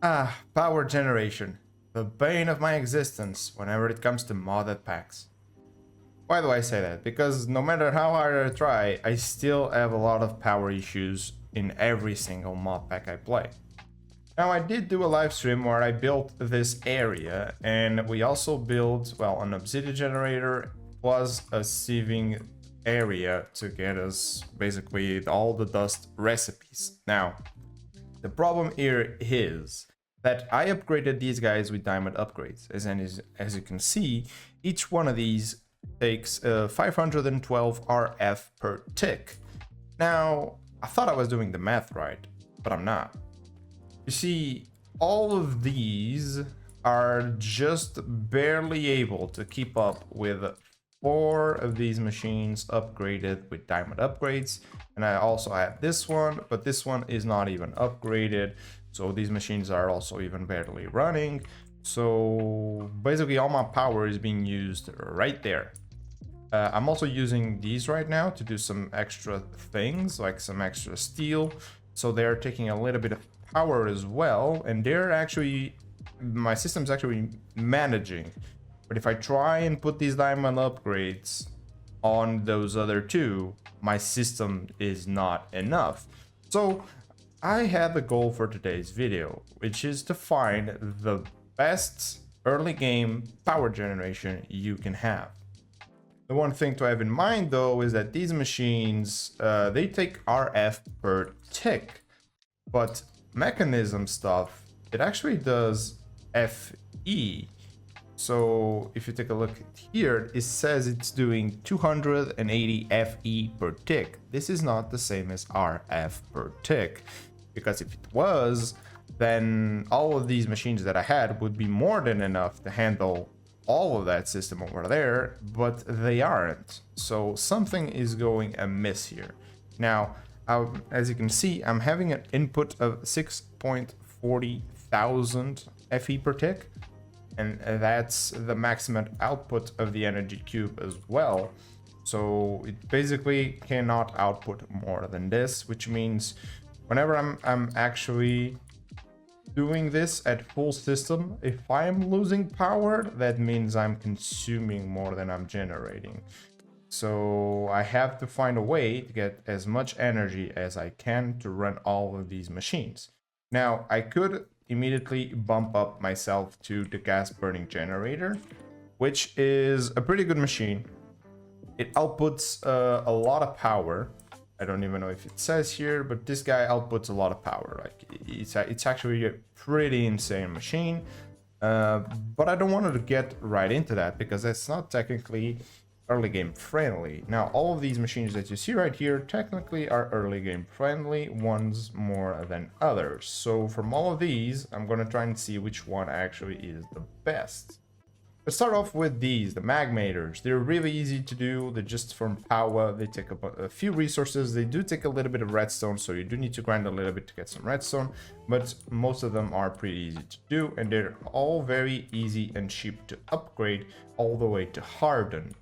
Power generation. The bane of my existence whenever it comes to modded packs. Why do I say that? Because no matter how hard I try, I still have a lot of power issues in every single mod pack I play. Now I did do a live stream where I built this area, and we also built, well, an obsidian generator plus a sieving area to get us basically all the dust recipes. Now, the problem here is that I upgraded these guys with diamond upgrades. As you can see, each one of these takes 512 RF per tick. Now, I thought I was doing the math right, but I'm not. You see, all of these are just barely able to keep up with 4 of these machines upgraded with diamond upgrades. And I also have this one, but this one is not even upgraded. So these machines are also even barely running. So basically all my power is being used right there. I'm also using these right now to do some extra things, like some extra steel. So they're taking a little bit of power as well, and they're actually, my system's actually managing. But if I try and put these diamond upgrades on those other two, my system is not enough. So I had the goal for today's video, which is to find the best early game power generation you can have. The one thing to have in mind though is that these machines, they take RF per tick, but mechanism stuff, it actually does FE. So if you take a look here, it says it's doing 280 FE per tick. This is not the same as RF per tick, because if it was, then all of these machines that I had would be more than enough to handle all of that system over there, but they aren't. So something is going amiss here. Now, as you can see, I'm having an input of 6.40 thousand FE per tick, and that's the maximum output of the energy cube as well. So it basically cannot output more than this, which means whenever I'm actually doing this at full system, if I'm losing power, that means I'm consuming more than I'm generating. So I have to find a way to get as much energy as I can to run all of these machines. Now, I could immediately bump up myself to the gas burning generator, which is a pretty good machine. It outputs a lot of power. I don't even know if it says here, but this guy outputs a lot of power. Like it's actually a pretty insane machine. But I don't want to get right into that because that's not technically early game friendly. Now, all of these machines that you see right here technically are early game friendly, ones more than others. So from all of these, I'm going to try and see which one actually is the best. Let's start off with these, the magmators. They're really easy to do. They're just from power. They take a few resources. They do take a little bit of redstone, so you do need to grind a little bit to get some redstone, but most of them are pretty easy to do, and they're all very easy and cheap to upgrade all the way to hardened.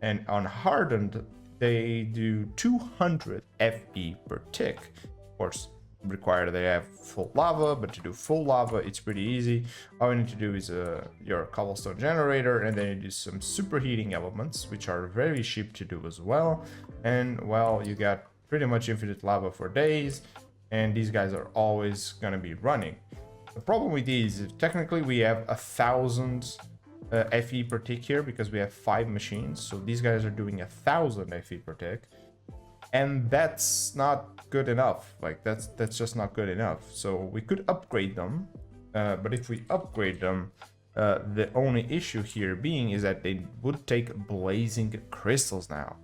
And on hardened, they do 200 FE per tick. Of course, required they have full lava, but to do full lava, it's pretty easy. All you need to do is your cobblestone generator, and then you do some superheating elements, which are very cheap to do as well. And well, you got pretty much infinite lava for days, and these guys are always gonna be running. The problem with these is technically we have 1,000 FE per tick here because we have 5 machines, so these guys are doing 1,000 FE per tick, and that's not good enough. Like that's just not good enough. So we could upgrade them, but if we upgrade them, the only issue here being is that they would take blazing crystals now,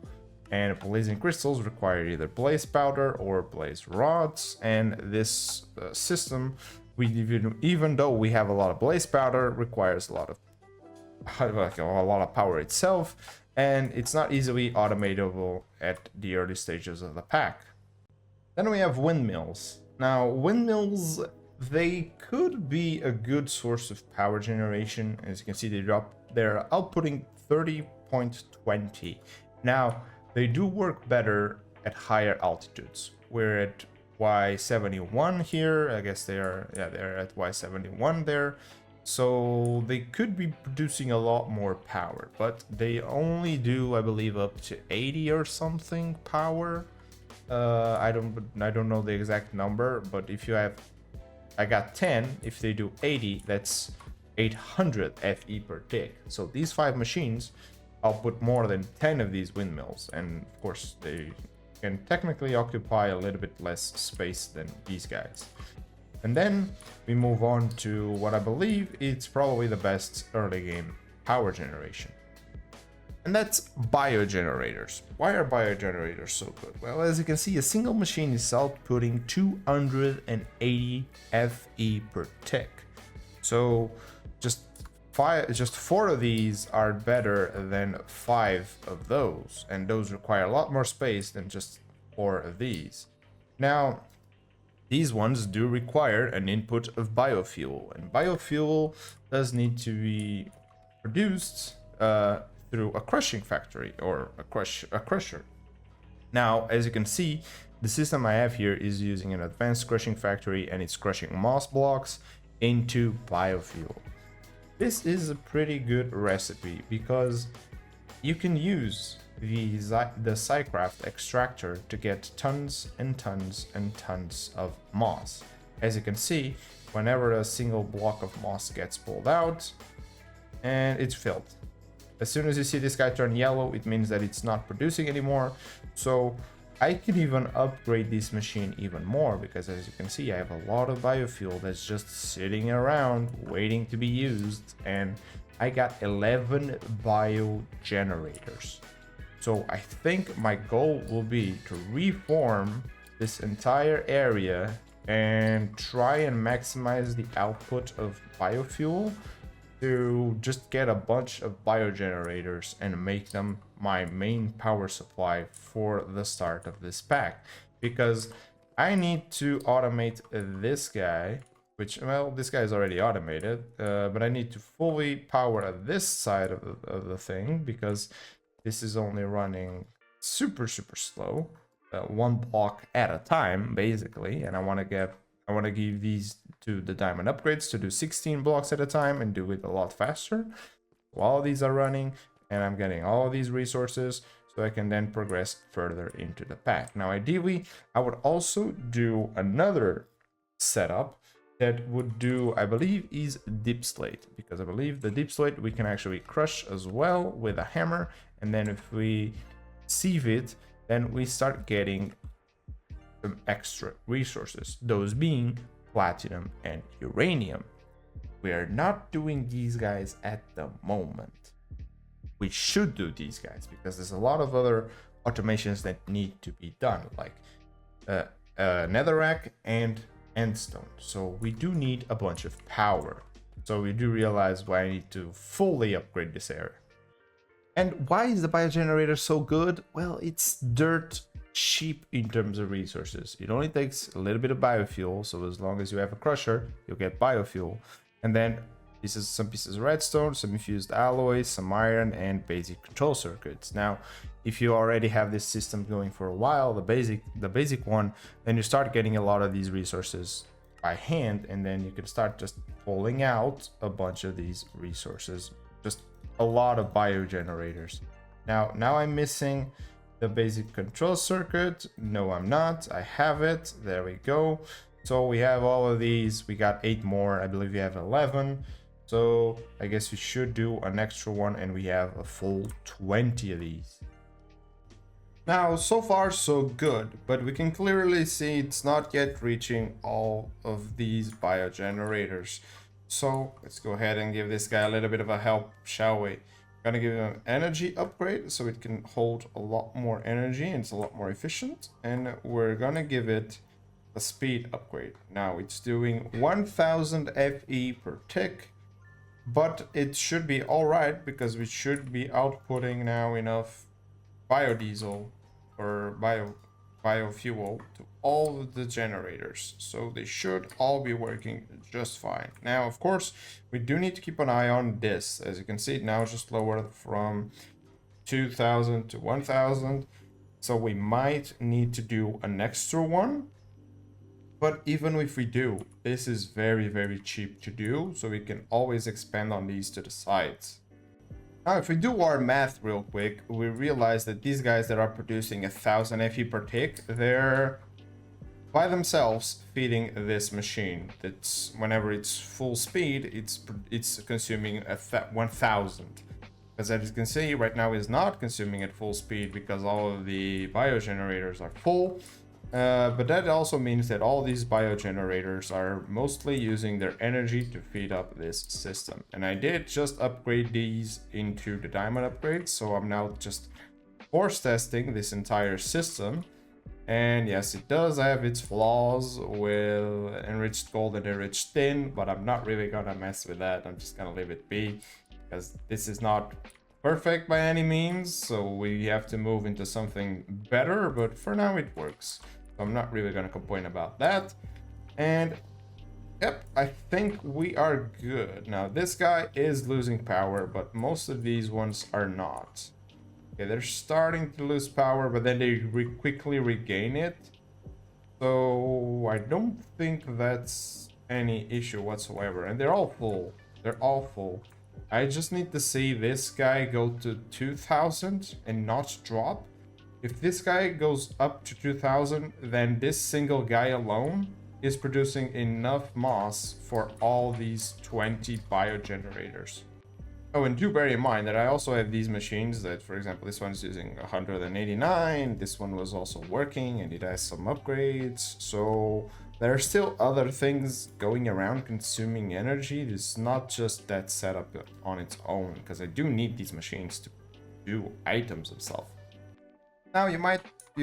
and blazing crystals require either blaze powder or blaze rods, and this system, even though we have a lot of blaze powder, requires a lot of power itself, and it's not easily automatable at the early stages of the pack. Then we have windmills. Now, windmills, they could be a good source of power generation. As you can see, they're outputting 30.20. Now, they do work better at higher altitudes, where at Y71 here. I guess they're at Y71 there. So they could be producing a lot more power, but they only do, I believe, up to 80 or something power. I don't know the exact number, but if you have, I got 10. If they do 80, that's 800 FE per tick. So these 5 machines output more than 10 of these windmills, and of course they can technically occupy a little bit less space than these guys. And then we move on to what I believe it's probably the best early game power generation. And that's biogenerators. Why are biogenerators so good? Well, as you can see, a single machine is outputting 280 FE per tick. So just 4 of these are better than 5 of those, and those require a lot more space than just 4 of these. Now, these ones do require an input of biofuel, and biofuel does need to be produced through a crushing factory or a crusher. Now, as you can see, the system I have here is using an advanced crushing factory, and it's crushing moss blocks into biofuel. This is a pretty good recipe because you can use the Psycraft extractor to get tons and tons and tons of moss. As you can see, whenever a single block of moss gets pulled out, and it's filled. As soon as you see this guy turn yellow, it means that it's not producing anymore. So I could even upgrade this machine even more, because as you can see, I have a lot of biofuel that's just sitting around waiting to be used, and I got 11 biogenerators. So I think my goal will be to reform this entire area and try and maximize the output of biofuel to just get a bunch of biogenerators and make them my main power supply for the start of this pack, because I need to automate this guy, which, well, this guy is already automated, but I need to fully power this side of the thing, because this is only running super slow, 1 block at a time basically, and I want to give these to the diamond upgrades to do 16 blocks at a time and do it a lot faster while these are running, and I'm getting all of these resources so I can then progress further into the pack. Now ideally I would also do another setup that would do, I believe, is deep slate, because I believe the deep slate we can actually crush as well with a hammer, and then if we sieve it, then we start getting some extra resources, those being platinum and uranium. We are not doing these guys at the moment. We should do these guys because there's a lot of other automations that need to be done, like netherrack and endstone. So we do need a bunch of power. So we do realize why I need to fully upgrade this area. And why is the biogenerator so good? Well, it's dirt cheap in terms of resources. It only takes a little bit of biofuel, so as long as you have a crusher, you'll get biofuel. And then some pieces of redstone, some infused alloys, some iron, and basic control circuits. Now, if you already have this system going for a while, the basic one, then you start getting a lot of these resources by hand, and then you can start just pulling out a bunch of these resources, just a lot of biogenerators. Now I'm missing the basic control circuit. No, I'm not. I have it. There we go. So we have all of these. We got 8 more. I believe we have 11. So I guess we should do an extra one, and we have a full 20 of these. Now, so far so good, but we can clearly see it's not yet reaching all of these biogenerators. So let's go ahead and give this guy a little bit of a help, shall we? Gonna give him an energy upgrade so it can hold a lot more energy and it's a lot more efficient. And we're gonna give it a speed upgrade. Now it's doing 1000 FE per tick, but it should be all right because we should be outputting now enough biodiesel or biofuel to all of the generators, so they should all be working just fine. Now, of course, we do need to keep an eye on this. As you can see, now it's just lowered from 2000 to 1000, so we might need to do an extra one But even if we do, this is very, very cheap to do, so we can always expand on these to the sides. Now, if we do our math real quick, we realize that these guys that are producing 1000 FE per tick, they're by themselves feeding this machine. That's whenever it's full speed, it's consuming 1000. Because as you can see, right now is not consuming at full speed because all of the biogenerators are full. But that also means that all these biogenerators are mostly using their energy to feed up this system. And I did just upgrade these into the diamond upgrade, so I'm now just force testing this entire system. And yes, it does have its flaws with enriched gold and enriched tin, but I'm not really gonna mess with that. I'm just gonna leave it be because this is not perfect by any means, so we have to move into something better, but for now it works. So I'm not really gonna complain about that. And yep, I think we are good. Now this guy is losing power, but most of these ones are not. Okay, they're starting to lose power, but then they quickly regain it. So I don't think that's any issue whatsoever. And they're all full. They're all full. I just need to see this guy go to 2000 and not drop. If this guy goes up to 2000, then this single guy alone is producing enough moss for all these 20 biogenerators. Oh, and do bear in mind that I also have these machines that, for example, this one is using 189. This one was also working and it has some upgrades. So there are still other things going around consuming energy. It's not just that setup on its own, because I do need these machines to do items and stuff. Now you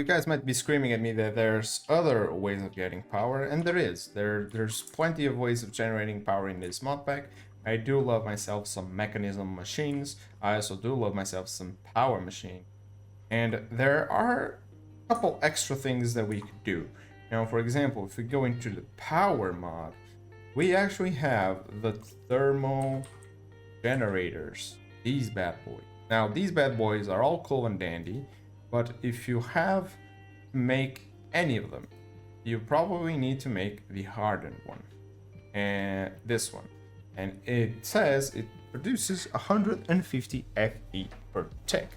guys might be screaming at me that there's other ways of getting power, and there is. There's plenty of ways of generating power in this mod pack. I do love myself some mechanism machines. I also do love myself some power machine. And there are a couple extra things that we could do. Now, for example, if we go into the power mod, we actually have the thermal generators, these bad boys. Now, these bad boys are all cool and dandy, but if you have make any of them, you probably need to make the hardened one, and this one. And it says it produces 150 FE per tick,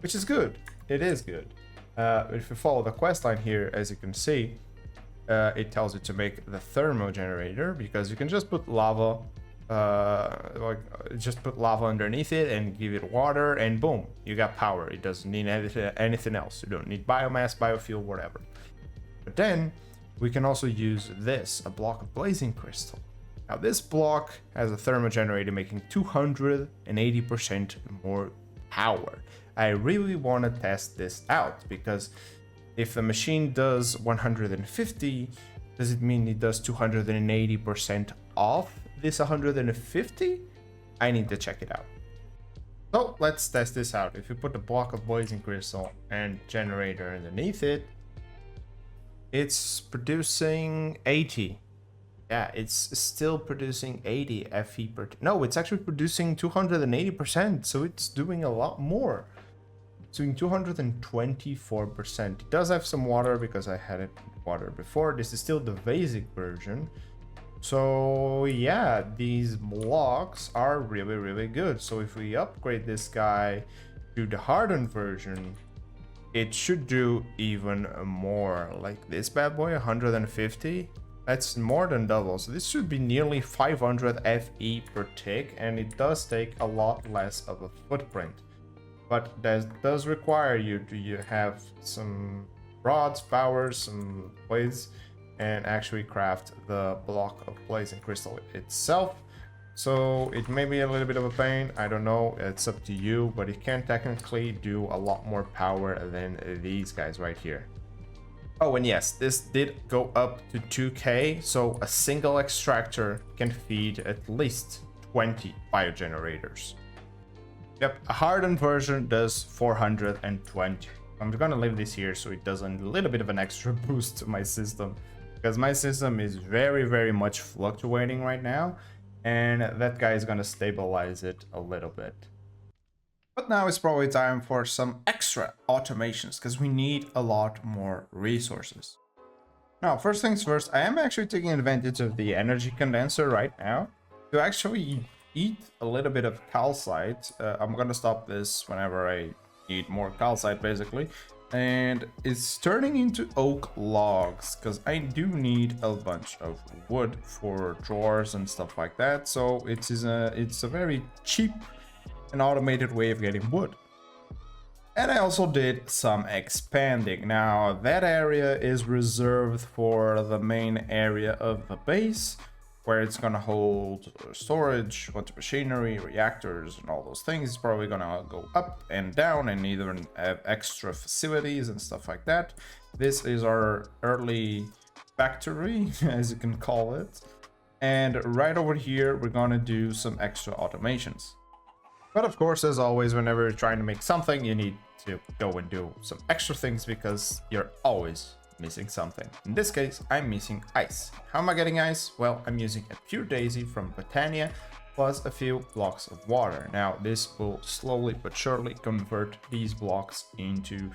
which is good. It is good. If you follow the quest line here, as you can see, it tells you to make the thermo generator, because you can just put lava, just put lava underneath it and give it water, and boom, you got power. It doesn't need anything else. You don't need biomass, biofuel, whatever. But then we can also use this, a block of blazing crystal. Now this block has a thermo generator making 280% more power. I really want to test this out, because if the machine does 150, does it mean it does 280% off this 150? I need to check it out. So let's test this out. If you put a block of blazing crystal and generator underneath it, it's producing 80. Yeah, it's still producing 80 FE per... No, it's actually producing 280%, so it's doing a lot more. It's doing 224%. It does have some water because I had it water before. This is still the basic version. So yeah, these blocks are really, really good. So if we upgrade this guy to the hardened version, it should do even more. Like this bad boy, 150. That's more than double, so this should be nearly 500 FE per tick, and it does take a lot less of a footprint. But that does require you to have some rods, powers, some blades, and actually craft the block of blazing crystal itself. So it may be a little bit of a pain, I don't know, it's up to you, but it can technically do a lot more power than these guys right here. Oh, and yes, this did go up to 2K, so a single extractor can feed at least 20 biogenerators. Yep, a hardened version does 420. I'm gonna leave this here so it does a little bit of an extra boost to my system, because my system is very, very much fluctuating right now, and that guy is gonna stabilize it a little bit. But now it's probably time for some extra automations, because we need a lot more resources. Now, first things first, I am actually taking advantage of the energy condenser right now to actually eat a little bit of calcite. I'm gonna stop this whenever I eat more calcite, basically. And it's turning into oak logs, because I do need a bunch of wood for drawers and stuff like that. So it's a very cheap and automated way of getting wood. And I also did some expanding. Now that area is reserved for the main area of the base, where it's gonna hold storage, bunch of machinery, reactors, and all those things. It's probably gonna go up and down and even have extra facilities and stuff like that. This is our early factory, as you can call it. And right over here, we're gonna do some extra automations. But of course, as always, whenever you're trying to make something, you need to go and do some extra things because you're always missing something. In this case, I'm missing ice. How am I getting ice? Well, I'm using a pure daisy from Botania plus a few blocks of water. Now, this will slowly but surely convert these blocks into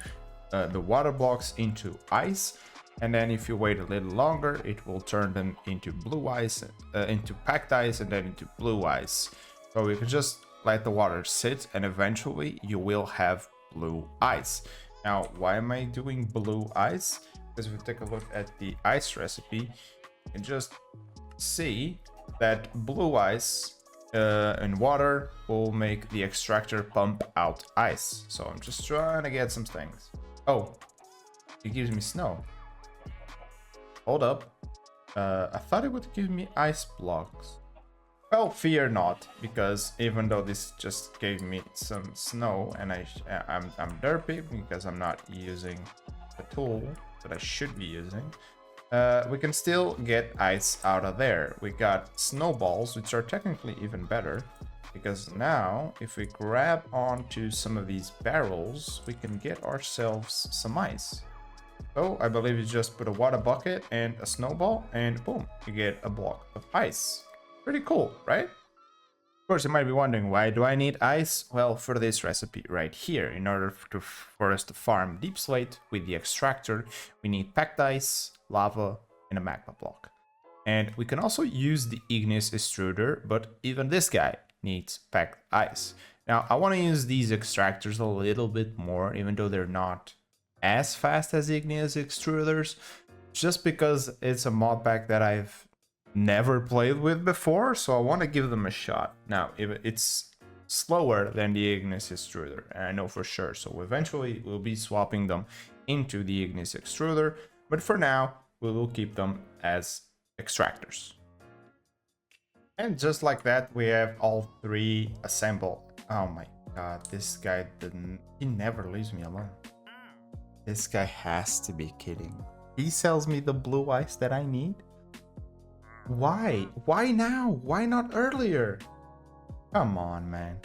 the water blocks into ice. And then if you wait a little longer, it will turn them into blue ice, into packed ice, and then into blue ice. So we can just let the water sit, and eventually you will have blue ice. Now, why am I doing blue ice? Because if we take a look at the ice recipe, you can just see that blue ice and water will make the extractor pump out ice. So I'm just trying to get some things. Oh, it gives me snow. Hold up. I thought it would give me ice blocks. Well, fear not, because even though this just gave me some snow and I'm derpy because I'm not using the tool that I should be using, we can still get ice out of there. We got snowballs, which are technically even better, because now if we grab onto some of these barrels, we can get ourselves some ice. So I believe you just put a water bucket and a snowball and boom, you get a block of ice. Pretty cool, right? Of course, you might be wondering, why do I need ice? Well, for this recipe right here, in order for us to farm deep slate with the extractor, we need packed ice, lava, and a magma block. And we can also use the igneous extruder, but even this guy needs packed ice. Now, I want to use these extractors a little bit more, even though they're not as fast as igneous extruders, just because it's a mod pack that I've never played with before, so I want to give them a shot. Now, if it's slower than the igneous extruder, and I know for sure, so eventually we'll be swapping them into the igneous extruder, but for now we will keep them as extractors. And just like that, we have all three assembled. Oh my god, this guy he never leaves me alone. This guy has to be kidding. He sells me the blue ice that I need? Why? Why now? Why not earlier? Come on, man.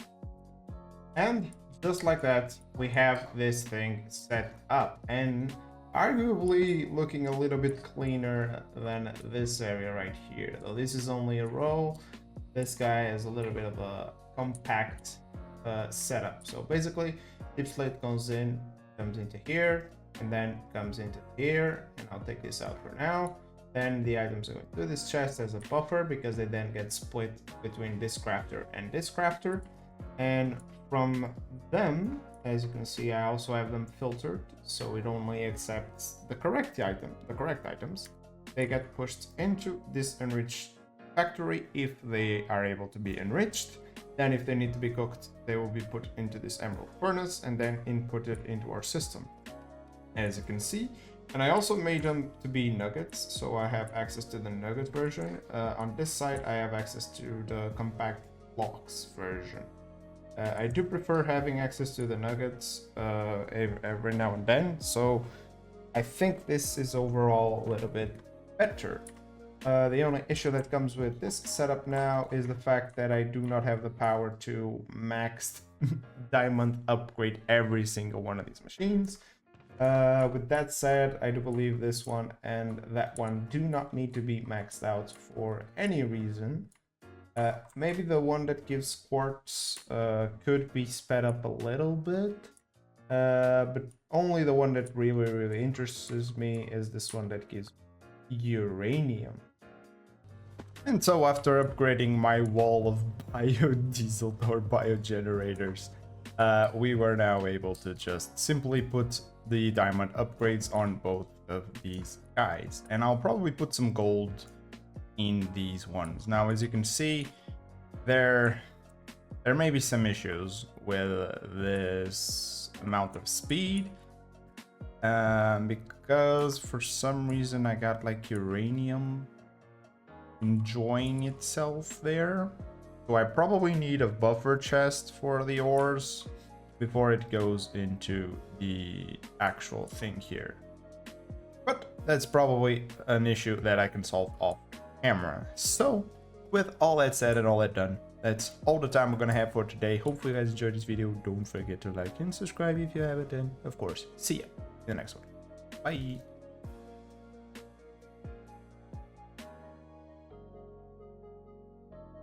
And just like that, we have this thing set up, and arguably looking a little bit cleaner than this area right here. Though this is only a row, this guy has a little bit of a compact setup. So basically, deep slate comes into here, and then comes into here, and I'll take this out for now. Then the items are going to this chest as a buffer, because they then get split between this crafter and this crafter. And from them, as you can see, I also have them filtered, so it only accepts the correct items. They get pushed into this enriched factory if they are able to be enriched. Then if they need to be cooked, they will be put into this emerald furnace and then inputted into our system, as you can see. And I also made them to be nuggets, so I have access to the nugget version. On this side, I have access to the compact blocks version. I do prefer having access to the nuggets every now and then, so I think this is overall a little bit better. The only issue that comes with this setup now is the fact that I do not have the power to max diamond upgrade every single one of these machines. With that said, I do believe this one and that one do not need to be maxed out for any reason. Maybe the one that gives quartz could be sped up a little bit, but only the one that really interests me is this one that gives uranium. And so after upgrading my wall of biodiesel or biogenerators, we were now able to just simply put the diamond upgrades on both of these guys. And I'll probably put some gold in these ones. Now, as you can see, there may be some issues with this amount of speed. Because for some reason I got like uranium enjoying itself there. So I probably need a buffer chest for the ores before it goes into the actual thing here. But that's probably an issue that I can solve off camera. So with all that said and all that done, that's all the time we're gonna have for today. Hopefully you guys enjoyed this video. Don't forget to like and subscribe if you haven't, and of course, see ya in the next one. Bye.